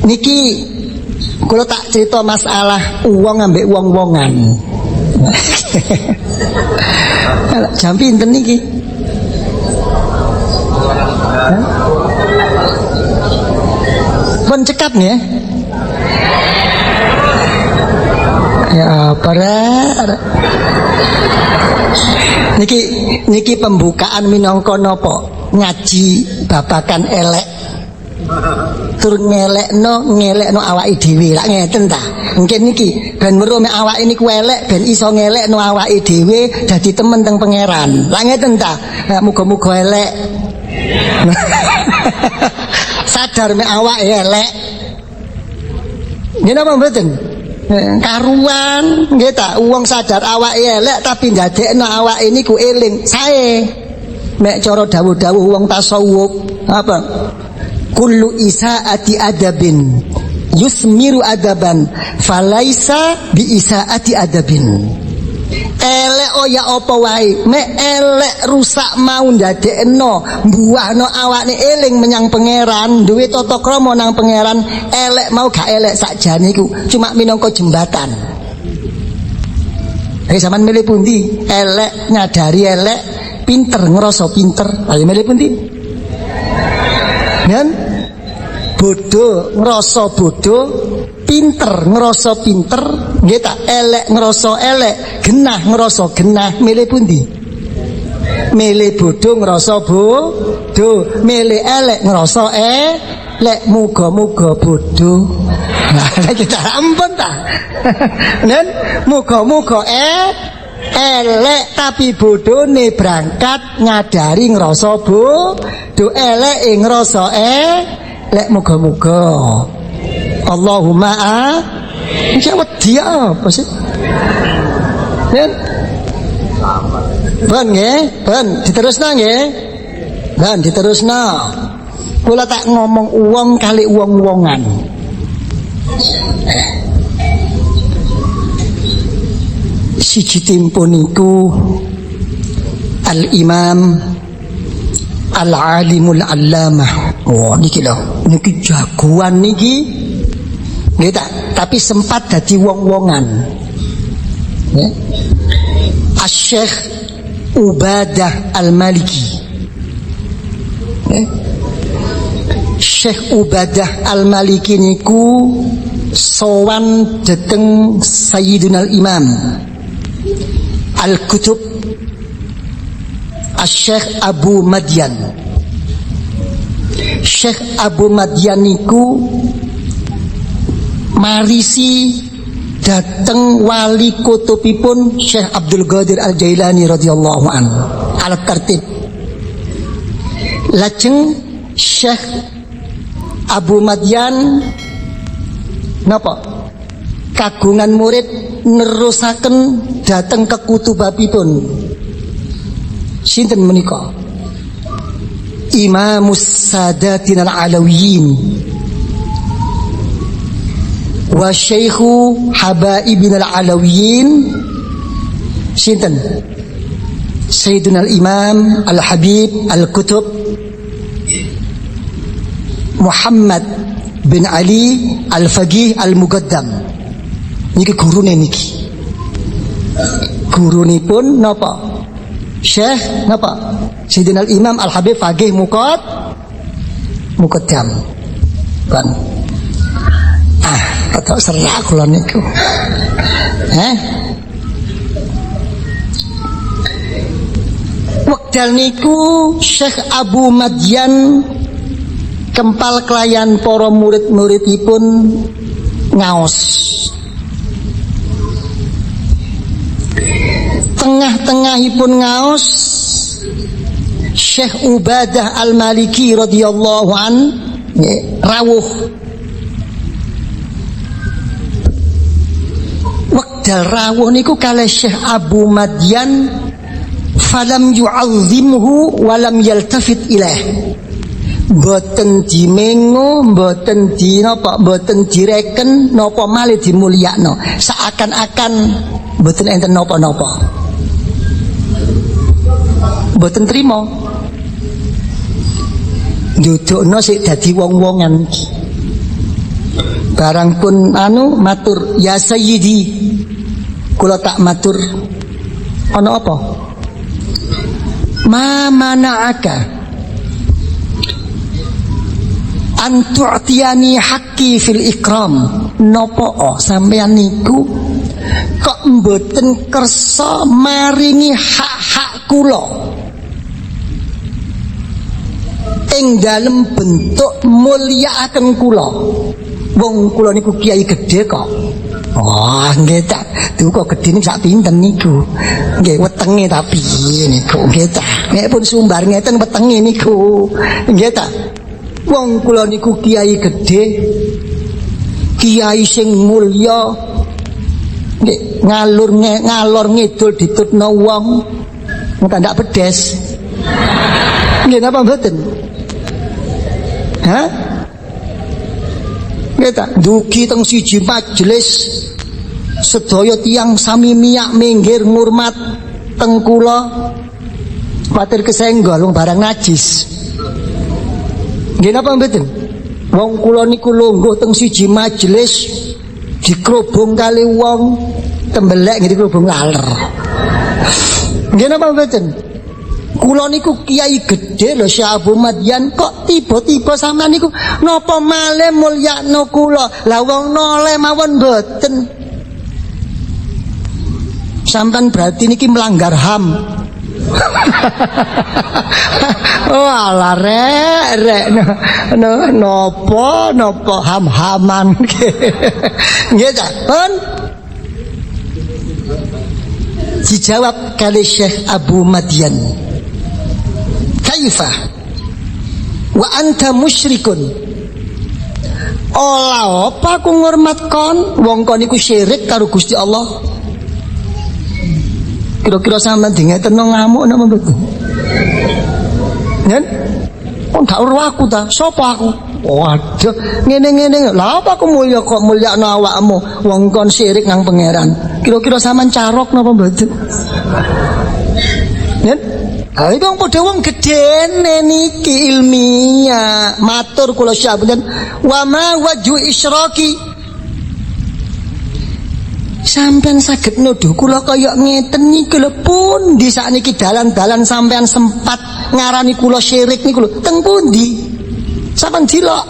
Niki kula tak cerita masalah uang ambek wong-wongan. Jam pinten niki? Pun cekap nih ya. Ya para niki pembukaan minangka napa? Ngaji babakan elek. Tur ngelekno awake dhewe lak ngeten ta. Mungkin niki ben weruh mek awake niku elek ben iso ngelekno awake dhewe dadi temen teng pangeran. Lak ngeten ta. Muga-muga elek. Sadar mek awake elek. Nggih napa mboten? Karuan nggih ta, wong sadar awake elek tapi ndadekno awake niku eling sae. Mek cara dawuh-dawuh wong tasawuf apa? Kullu isaati adabin yusmiru adaban falaisa bi isaati adabin. Elek ya apa wae, mek elek rusak mau ndadekno mbuahno awake eling menyang pangeran, duwe tata krama nang pangeran, elek mau gak elek sakjane iku cuma minangka jembatan. Sampeyan milih pundi? Elek nyadari elek, pinter ngerasa pinter. Ayo milih pundi? Kan? Bodoh ngerasa bodoh, pinter ngerasa pinter, nggih ta? Elek ngerasa elek, genah ngerasa genah, milih pundi? Milih bodoh ngerasa bodoh, milih elek ngerasa elek, muga-muga bodoh. Nah, kita ampun ta. Nen muga-muga elek tapi bodone berangkat nyadari ngerasa bodoh, elek ngerasa lek muga-muga. Allahumma iki wedi apa sih? Ben. Ben nggih, ben diterusna nggih. Ben diterusna. Kula tak ngomong uang kali uang-uangan. Siji timpun niku Al-Imam Al-Alimul Allamah. Oh niki lho, niki jagoan niki. Nggih ta, tapi sempat dadi wong-wongan. Ya. Asy-Syaikh Ubadah Al-Maliki. Ya. Syekh Ubadah Al-Maliki niku sowan dhateng Sayyidina Al-Imam Al-Kutub Asy-Syaikh Abu Madyan. Syekh Abu Madyan niku marisi dateng wali kutubipun Syekh Abdul Qadir Al-Jailani radhiyallahu anhu ala tertib. Lajeng Syekh Abu Madyan napa kagungan murid nerusaken dateng ke kutubapipun sinten menika Imamus Sadatin Al-Alawiyin wa Syekhu Habaibin Al-Alawiyin sinten Sayyidina Al-Imam Al-Habib Al-Kutub Muhammad bin Ali Al-Faqih Al-Muqaddam. Niki gurune niki. Gurunipun napa? Syekh napa? Sayyidina Al-Imam Al-Habib Faqih Muqaddam. Kan. Atau serak kula niku. Wekdal niku Syekh Abu Madyan kempal kelayan para murid-muridipun ngaos. Tengah-tengahipun ngaos Syekh Ubadah Al-Maliki radhiyallahu an rawuh. Wekdal rawuh niku kalih Syekh Abu Madyan falam yu'azzimhu walam yaltafit ilaih. Mboten dimengo, mboten di napa, mboten direken napa malih dimulyakno. Seakan-akan mboten enten napa-napa. Mboten trima. Njudukno sik dadi wong-wongan. barang pun matur ya sayyidi kula tak matur ana apa ma mana'aka an tu'tiyani haqqi fil ikram napa sampeyan niku kok mboten kersa maringi hak-hak kula ing dalem bentuk mulyakaken kula. Wong kula niku kiai gedhe kok. Wah, nggih ta. Duh kok gedhe sak pinten niku. Nggih wetenge tapi niku nggih ta. Nek pun sumbar ngeten wetenge niku. Nggih ta. Wong kula niku kiai gedhe. Kiai sing mulya. Nggih ngalor ngidul ditutno wong. Engko ndak pedes. Nggih napa mboten? Hah? Kita dugi teng siji majelis sedaya tiyang sami miyak minggir ngurmat teng kula kuwatir kesenggol wong barang najis. Nggih napa mboten? Wong kula niku lungguh teng siji majelis dikrobong kali wong tembelek nggih dikrobong laler. Nggih napa mboten? Kula niku kiai gedhe lho Syekh Abu Madyan kok tiba-tiba sampean niku napa malih mulyakno kula. Lah wong noleh mawon mboten. Sampean berarti niki melanggar HAM. Oh ala rek nopo ham-haman. Nggih ta? Pun dijawab kali Syekh Abu Madyan. Kaifa wa anta musyrikun. Ola apa aku ngurmat kon wong kon iku syirik karo Gusti Allah. Kira-kira sampean dingeten ngamuk napa mboten? Nen? Kok gak ora aku ta? Sopo aku? Waduh, ngene-ngene. Lah apa aku mulya kok mulyakno awakmu wong kon syirik nang pangeran. Kira-kira sampean carok napa mboten? Nen? Itu wong padha wong gedene niki ilmiah. Matur kula syabdan wa ma waju isyraki. Sampean saged nuduh kula kaya ngeten niku lho pundi sakniki dalan-dalan sampean sempat ngarani kula syirik niku lho teng pundi? Sampeyan dilok.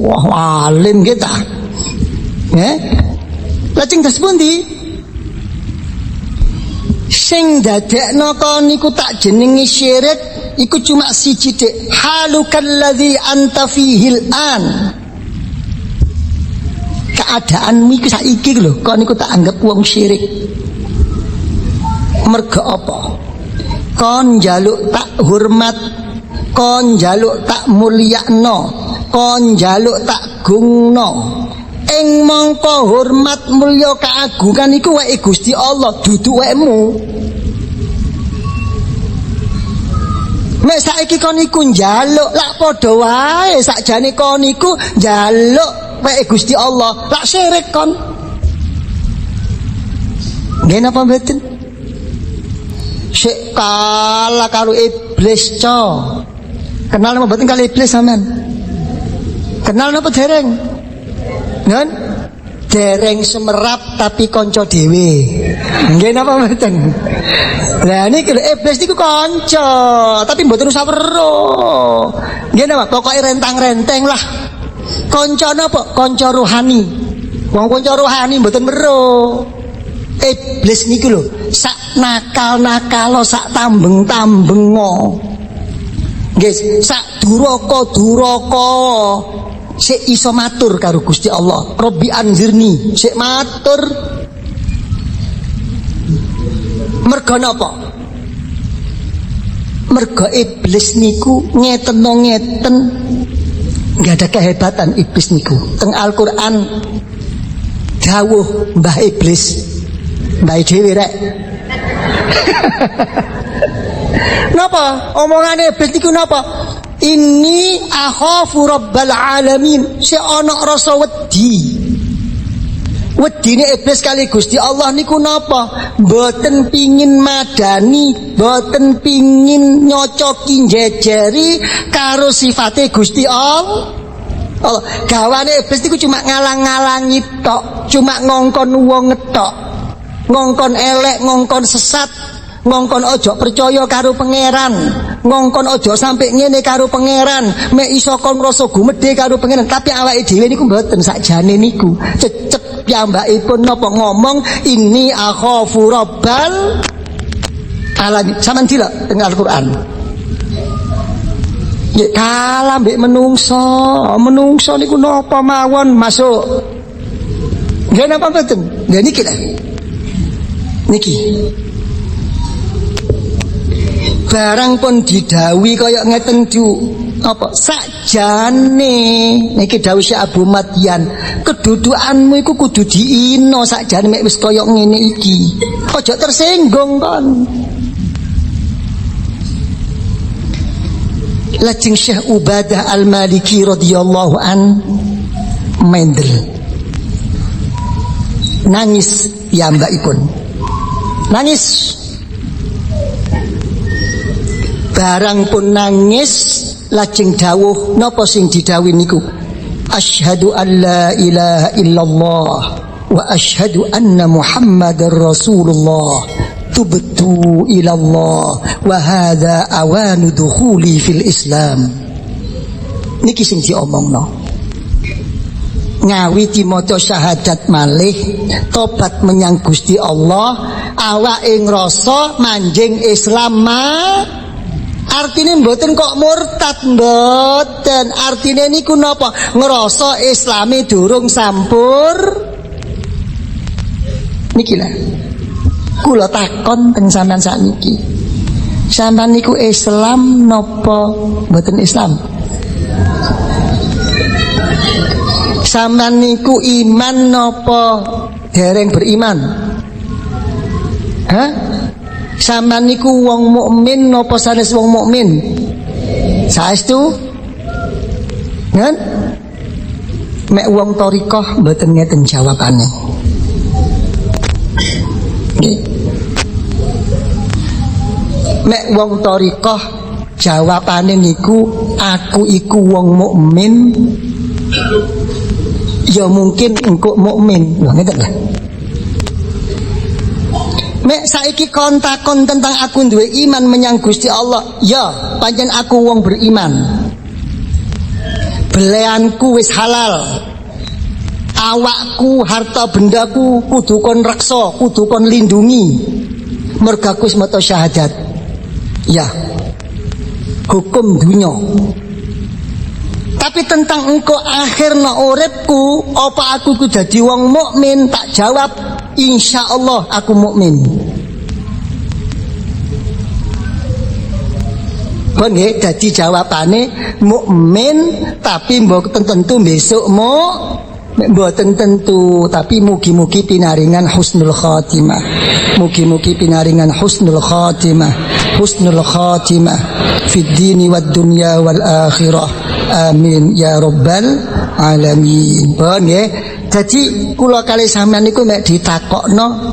Wah, alim nggih ta. Nggih. Lajeng dos pundi? Sing dadekno kon niku tak jenengi syirik iku cuma siji dik halukal ladzi anta fihil an. Keadaanmu iki saiki lho kon niku tak anggap wong syirik. Merga apa? Kon njaluk tak hormat, kon njaluk tak mulyakno, kon njaluk tak gungno. Ing mangka hormat mulya keagungan iku wae Gusti Allah dudu wekmu. Nek saiki kon iku njaluk lak padha wae sakjane kon iku njaluk wae Gusti Allah lak syirik kon. Nggih napa mboten? Sik kalah karo iblis co. Kenal napa mboten kali iblis sampean? Kenal napa dereng? Nun dereng semerap tapi kanca dhewe. Nggih napa mboten? Lah niki iblis niku kanca, tapi mboten usah weruh. Nggih napa? Pokoke rentang-renteng lah. Kanca napa? Kanca rohani. Wong kanca rohani mboten weruh. Iblis niku lho, sak nakal-nakalo, sak tambeng-tambengo. Nggih, sak duraka-duraka. Sik iso matur karo Gusti Allah. Robbi anzirni, sik matur. Merga napa? Merga iblis niku ngeten enggak ada kehebatan iblis niku. Teng Al-Qur'an dawuh Mbah Iblis, Mbah dhewe rek. Napa? Omongane iblis niku napa? Inni akhafu rabbal alamin. Si ana rasa wedi. Wedine iblis kali Gusti Allah niku napa? Mboten pingin madani, mboten pingin nyocoki njejeri karo sifate Gusti Allah. Allah gawane iblis niku cuma ngalang-ngalangi tok, cuma ngongkon wong ngetok, ngongkon elek, ngongkon sesat, ngongkon ojo percaya karo pangeran, ngongkon ojo sampai ngene karo pangeran, mek iso kon rasa gumedhe karo pangeran. Tapi awake dhewe niku mboten, sakjane niku cecep piyambakipun napa ngomong inni akhafu rabbal alamin. Sampeyan delok teng Al-Qur'an. Ya kalah mbek menungso, menungso niku napa mawon masuk. Nggih napa mboten? Nggih niki lho. Niki. Barang pun didhawuhi kaya ngeten du apa sakjane niki dawuh Syekh Abu Madyan, kedudukanmu iku kudu diino sakjane mek wis kaya ngene iki. Aja tersinggung kon. Lajeng Syekh Ubadah Al-Maliki radhiyallahu an mendel nangis piyambakipun, nangis. Barang pun nangis lajeng dawuh napa sing didhawuhi niku, asyhadu an la ilaha illallah wa asyhadu anna muhammadar rasulullah tubtu ilallah wa hadza awanu dukhuli fil Islam. Niki sing diomongno. Ngawiti maca syahadat malih, tobat menyang Gusti Allah, awake ngrasa manjing Islam artine mboten kok murtad, mboten. Artine niku napa? Ngrasa Islame durung sampur. Niki lah. Kula takon teng sampean sakniki. Sampean niku Islam napa mboten Islam? Sampean niku iman napa dereng beriman? Hah? Sampean niku wong mukmin napa sanes wong mukmin? Saestu? Kan? Mek wong thariqah mboten ngeten jawabane. Nggih. Mek wong thariqah jawabane niku aku iku wong mukmin. Ya mungkin engko mukmin. Lha ngeten lah. Mek saiki kontakon tentang aku duwe iman menyang Gusti Allah, ya pancen aku wong beriman. Beleanku wis halal. Awakku, harta bendaku kudu kon reksa, kudu kon lindungi. Merga aku wis maca syahadat. Ya. Hukum dunya. Tapi tentang engko akhirna uripku, apa aku kudu dadi wong mukmin? Tak jawab, insyaallah aku mukmin. Kon nggih dadi jawabane mukmin, tapi mboten tentu besok mboten tentu, tapi mugi-mugi pinaringan husnul khatimah. Mugi-mugi pinaringan husnul khatimah. Husnul khatimah fid dini wad dunya wal akhirah. Amin ya rabbal alamin. Nggih. Dadi kula kalih sampean niku mek ditakokno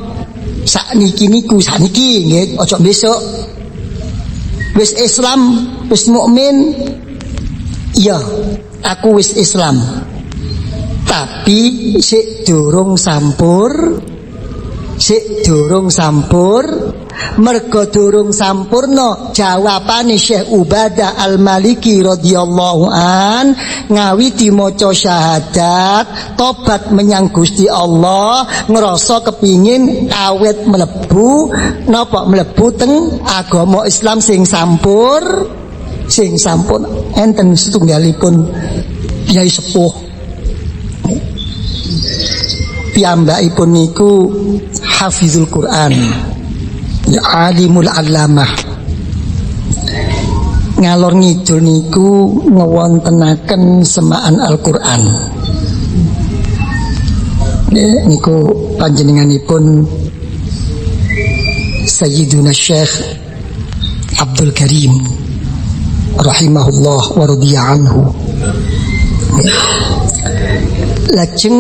sakniki niku sakniki nggih, aja besok. Wis Islam, wis mukmin. Iya, aku wis Islam. Tapi sik durung sampur. Sik durung sampur. Mergo durung sampurna jawabane Syekh Ubadah Al-Maliki radhiyallahu an ngawiti maca syahadat, tobat menyang Gusti Allah, ngrasa kepingin awet mlebu napa mlebu teng agama Islam sing sampur, sing sampun enten setunggalipun Kyai sepuh piyambakipun niku hafizul Quran, ya alimul allamah, ngalor ngidul niku ngewontenaken semaan Al-Qur'an. Niku panjenenganipun Sayyiduna Syekh Abdul Karim rahimahullah wa radiya anhu. Lajeng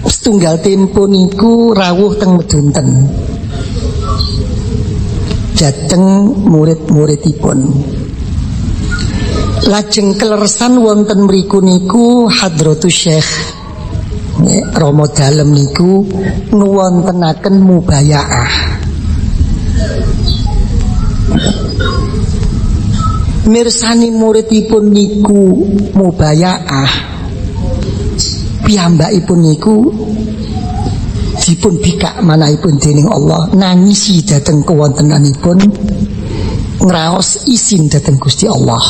setunggal tempo niku rawuh teng Medunten dhateng murid-muridipun. Lajeng kleresan wonten mriku niku Hadratus Syekh Rama dalem niku nuwontenaken mubayaah. Mirsani muridipun niku mubayaah, piyambakipun niku dipun bikak manahipun dening Allah, nangisi dhateng kewontenanipun ngraos izin dhateng Gusti Allah.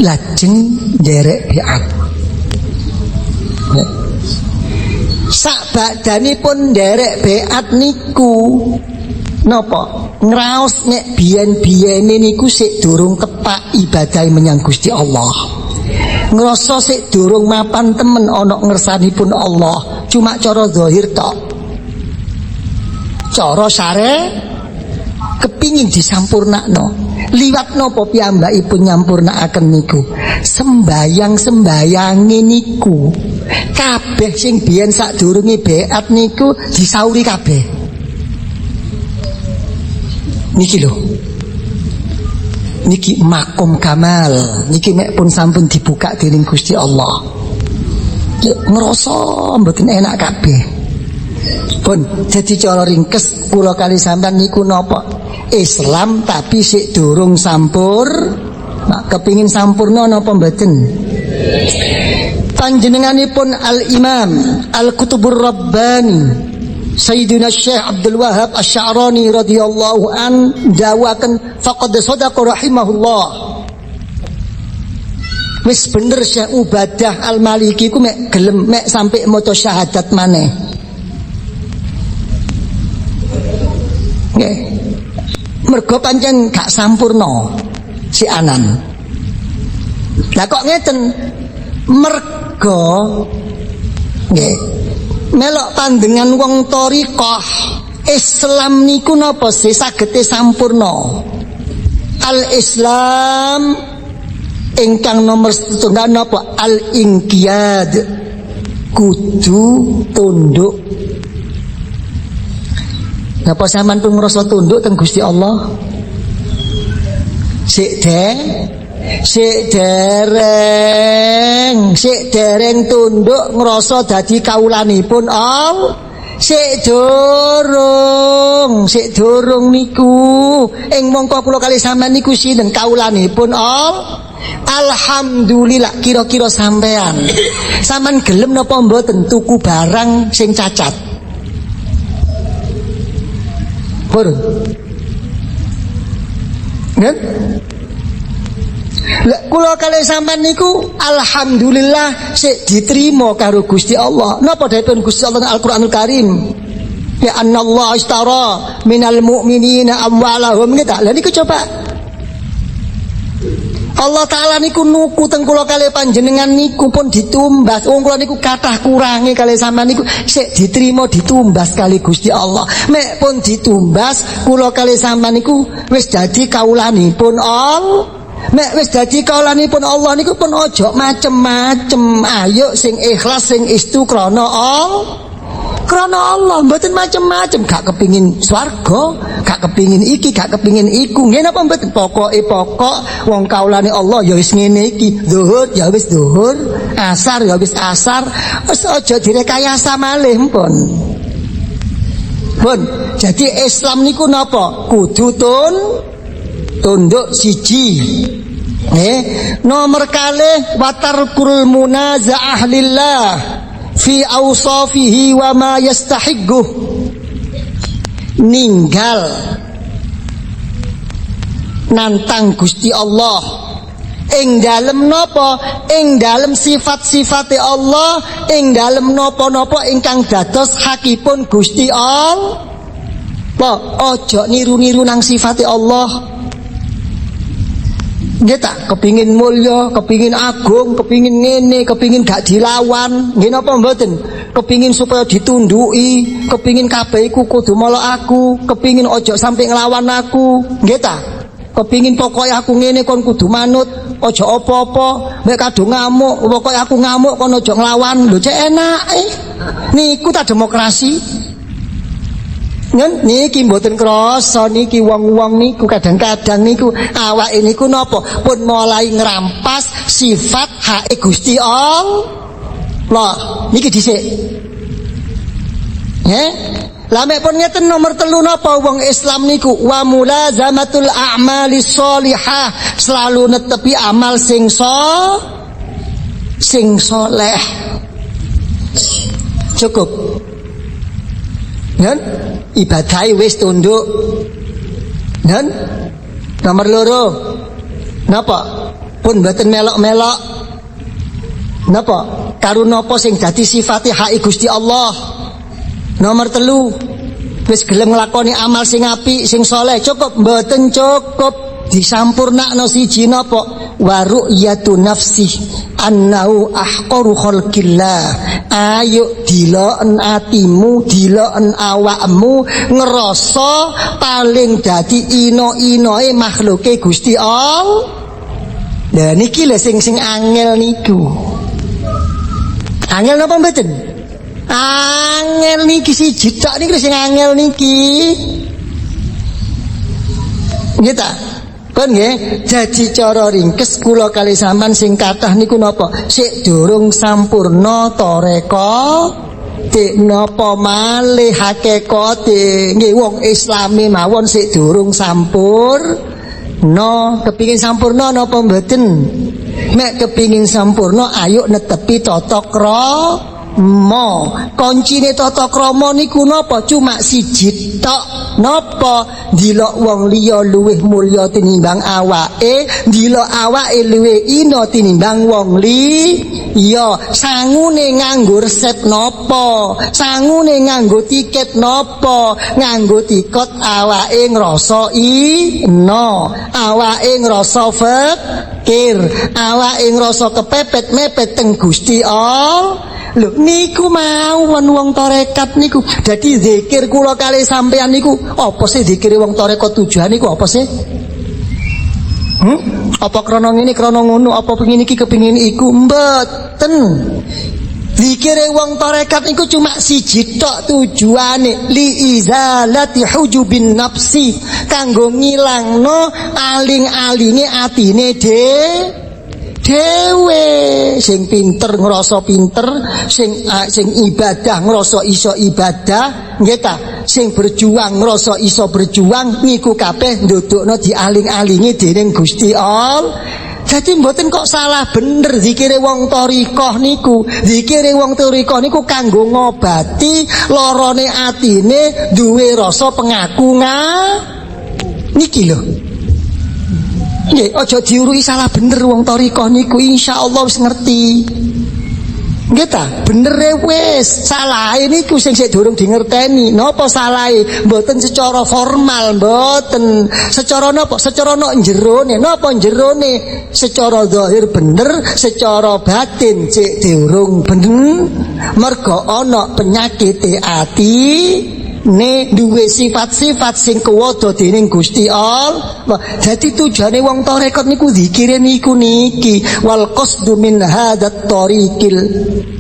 Lajeng nderek biat. Sakbadanipun nderek biat niku napa? Ngraos nek biyen-biyene niku sik durung tepak ibadah menyang Gusti Allah. Ngrasa sik durung mapan temen ana ngersanipun Allah, cuma cara zahir tok. Cara syare kepingin disampurnakno. Liwat napa piyambakipun nyampurnakaken niku? Sembayang-sembayange niku kabeh sing biyen sadurunge beat niku disauri kabeh. Niki lho. Niki makom kamal. Niki mek pun sampun dibuka dening Gusti Allah. Ngerasa mboten enak kabeh. Pun jadi cara ringkes kula kali sampean niku napa? Islam tapi sik durung sampur. Nah, kepingin sampurna napa mboten? Panjenenganipun Al-Imam Al-Qutubur Rabbani Sayyidina Syekh Abdul Wahab Asy-Sya'rani radhiyallahu an dawaken faqad sadaqa rahimahullah. Wis bener Syekh Ubadah Al-Maliki ku mek gelem mek sampai maca syahadat maneh. Nggih. Mergo pancen gak sampurna si anan. Lah kok ngeten? Mergo nggih melok pandengan wong thariqah Islam niku napa sih sagete sampurna? Al-Islam ingkang nomor setunggal napa? Al-inqiyad, kudu tunduk. Napa sampean pun ngrasa tunduk teng Gusti Allah? Sik dereng tunduk ngrasa dadi kawulanipun Allah. Sik durung niku. Ing mongko kula kali sampean niku sinten kawulanipun Allah. Alhamdulillah. Kira-kira sampean gelem napa mboten tuku barang sing cacat? Purun. Kan? Lek kula kali sampean niku alhamdulillah sik diterima karo Gusti Allah. Napa dipun Gusti Allah nang Al-Qur'anul Karim? Ya annallaha istara minal mu'minina amwalahum. Lah niku coba Allah Ta'ala niku nuku teng kula kali panjenengan niku pun ditumbas. Wong kula niku kathah kurange kali sampean niku sik diterima ditumbas kali Gusti Allah. Mek pun ditumbas kula kali sampean niku wis dadi kawulanipun Allah. Mek wis dadi kawulanipun Allah niku pun ojo macem-macem. Ayo sing ikhlas sing istu krana Allah. Krana Allah mboten macem-macem, gak kepingin swarga, gak kepingin iki, gak kepingin iku. Nggih napa mboten? Pokok wong kaulane Allah ya wis ngene iki. Zuhur ya wis zuhur, asar ya wis asar. Wis aja direkayasa malih pun. Pun. Jadi Islam niku napa? Kudu tunduk siji. Nomor kalih watarkul munaza'ah lillah fi awsafihi wa ma yastahigguh. Ninggal nantang Gusti Allah ing dalem napa? Ing dalem sifat-sifate Allah, ing dalem napa-napa ingkang dados hakipun Gusti Allah. Ojo niru-niru nang sifate Allah. Nggih tak kepingin mulya, kepingin agung, kepingin ngene, kepingin gak dilawan. Nggih napa mboten? Kepingin supaya ditunduki, kepingin kabeh iku kudu molo aku, kepingin ojo sampai nglawan aku. Nggih ta? Kepingin pokoke aku ngene kon kudu manut, ojo apa-apa. Mek kadung ngamuk, pokoke aku ngamuk kon ojo nglawan. Lho cek enake. Niku ta demokrasi. Ngen niki mboten krasa niki wong-wong niku kadang-kadang niku awake niku napa pun mulai ngrampas sifat hak Gusti Allah. Niki dhisik. Lah mek pun ngeten nomor 3 napa wong Islam niku wa mulazamatul a'mali sholihah, selalu netepi amal sing soleh. Cukup. Kan ibadah wis tunduk. Dan nomor 2 napa pun mboten melok-melok napa karo napa sing dadi sifate hak Gusti Allah. Nomor 3 wis gelem nglakoni amal sing apik sing soleh. Cukup mboten cukup, disampurnakno siji napa wa ru'yatu nafsi annahu ahqaru khalqillah. Ayo diloken atimu, diloken awakmu ngerasa paling dadi ino-inoe makhluke Gusti Allah. Lah niki lho sing angel niku. Angel napa mboten? Angel niki siji tok niki sing angel niki. Nggih ta? Kon nggih, dadi cara ringkes kula kali sampean sing kathah niku napa? Sik durung sampurna toreko, dik napa malih hakikate. Nggih wong Islami mawon sik durung sampurna. Kepingin sampurna napa mboten? Nek kepingin sampurna ayo netepi tata krama. Koncine tata krama niku napa? Cuma siji tok. Napa? Dilok wong liya luwih mulya tinimbang awake, dilok awake luwih ina tinimbang wong liya. Sangune nganggo resep napa? Sangune nganggo tiket napa? Nganggo tiket awake ngrasa ina, awake ngrasa fakir, awake ngrasa kepepet-mepet teng Gusti Allah. Lho niku mawon wong tarekat niku. Dadi zikir kula kali sampean niku apa sih zikire wong tarekat tujuane niku apa sih? Apa krana ngene krana ngono, apa pengin iki kepengin iku? Mboten. Zikire wong tarekat niku cuma siji tok tujuane, li izalati hujubin nafsi, kanggo ngilangno aling-alinge atine dewe. Sing pinter ngrasa pinter, sing ibadah ngrasa iso ibadah, nggih ta? Sing berjuang ngrasa iso berjuang, niku kabeh ndodokno dialing-alingi dening Gusti Allah. Jadi mboten kok salah bener zikire wong thariqah niku. Zikire wong thariqah niku kanggo ngobati lorone atine duwe rasa pengakungan. Niki lho. Nggih, aja diurui salah bener wong thariqah niku, insyaallah wis ngerti. Nggih ta? Benere wis, salahe niku sing sik durung dingerteni. Napa salahe? Mboten secara formal, mboten. Secara napa? Secara nok jerone. Napa jerone? Secara zahir bener, secara batin cek durung bener. Mergo ana penyakit ati ne duwe sifat-sifat sing kuwada dening Gusti Allah. Dadi tujuane wong tarekat niku zikire niku niki. Wal qasdu min hadat tariqil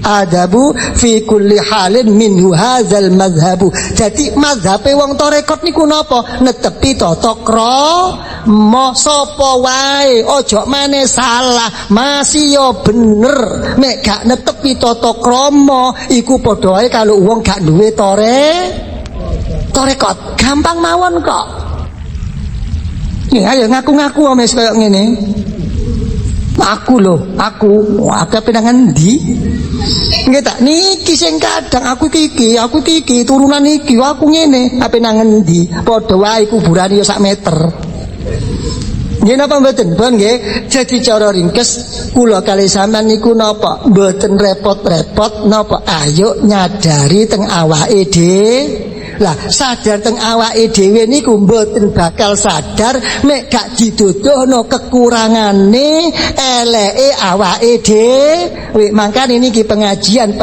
adabu fi kulli halin minhu hadzal madhhabu. Dadi mazhabe wong tarekat niku napa? Netepi tata krama. Sapa wae aja maneh salah, masih yo bener. Mek gak netepi tata krama iku padha wae kalau wong gak duwe tarekat. Gampang mawon kok. Ya ayo ngaku-ngaku wis kaya ngene. Aku lho, aku ape nang endi? Nggih tak niki sing kadang aku iki turunan iki aku ngene, ape nang endi? Padha wae kuburane ya sak meter. Nggih napa mboten? Pun nggih. Jadi cara ringkes kula kali sampean niku napa? Mboten repot-repot napa? Ayo nyadari teng awake dhewe. Lah sadar teng awake dhewe niku mboten bakal sadar nek gak didodohno kekurangane eleke awake dhewe. Mangkane niki pengajian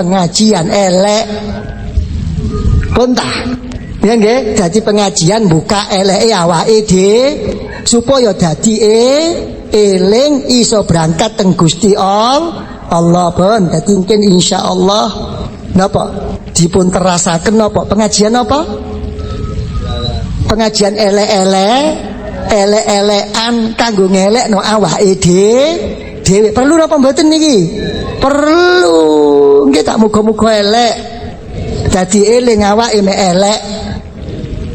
elek. Kontah. Ya nggih, dadi pengajian buka eleke awake dhewe supaya dadi eling iso berangkat teng Gusti Allah pun. Dadi mungkin insyaallah napa dipun terasaken napa pengajian apa pengajian elek-elekan kanggo ngelekno awake dhewe. Perlu napa mboten niki? Perlu. Nggih tak muga-muga elek. Dadi eling awake mek elek.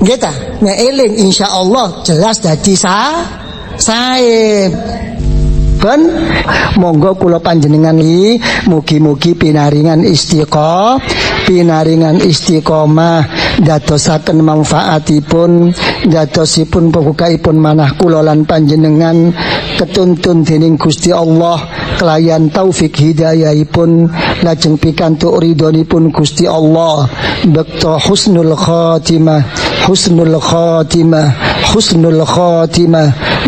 Nggih ta? Nek eling insyaallah jelas dadi sae. Ben monggo kula panjenengan iki mugi-mugi pinaringan istiqomah dadosaken manfaatipun dadosipun pokokipun manah kula lan panjenengan ketuntun dening Gusti Allah kelayan taufik hidayahipun lajeng pikantuk ridhonipun Gusti Allah bekto husnul khatimah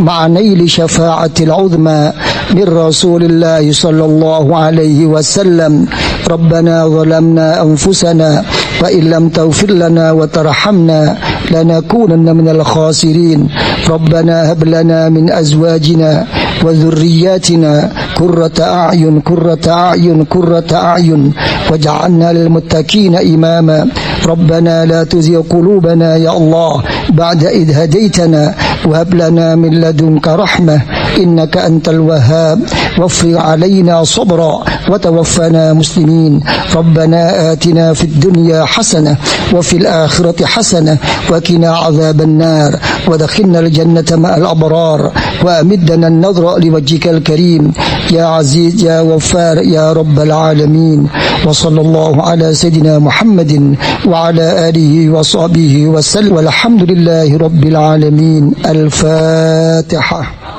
ma'anaili syafa'atil uzma min Rasulillah sallallahu alaihi wasallam. Rabbana zalamna anfusana wa illam taghfir lana wa tarhamna lanakunanna minal khasirin. Rabbana hab lana min azwajina wa dhurriyyatina qurrata a'yun waj'alna lil muttaqina imama. Rabbana la tuzigh qulubana ya Allah ba'da idh hadaytana wa hab lana min ladunka rahmah innaka antal wahhab waghfir 'alaina sabra wa tawaffana muslimin. Rabbana atina fid dunya hasanah wa fil akhirati hasanah wa qina 'adzaban nar wa adkhilna al jannata ma'al abrar wa amidna an-nadhra liwajhikal karim ya aziz ya ghaffar ya rabbal alamin. Wa sallallahu ala sayidina Muhammadin wa ala alihi wa sahbihi wa sallam walhamdulillahi rabbil alamin. Al-Fatihah.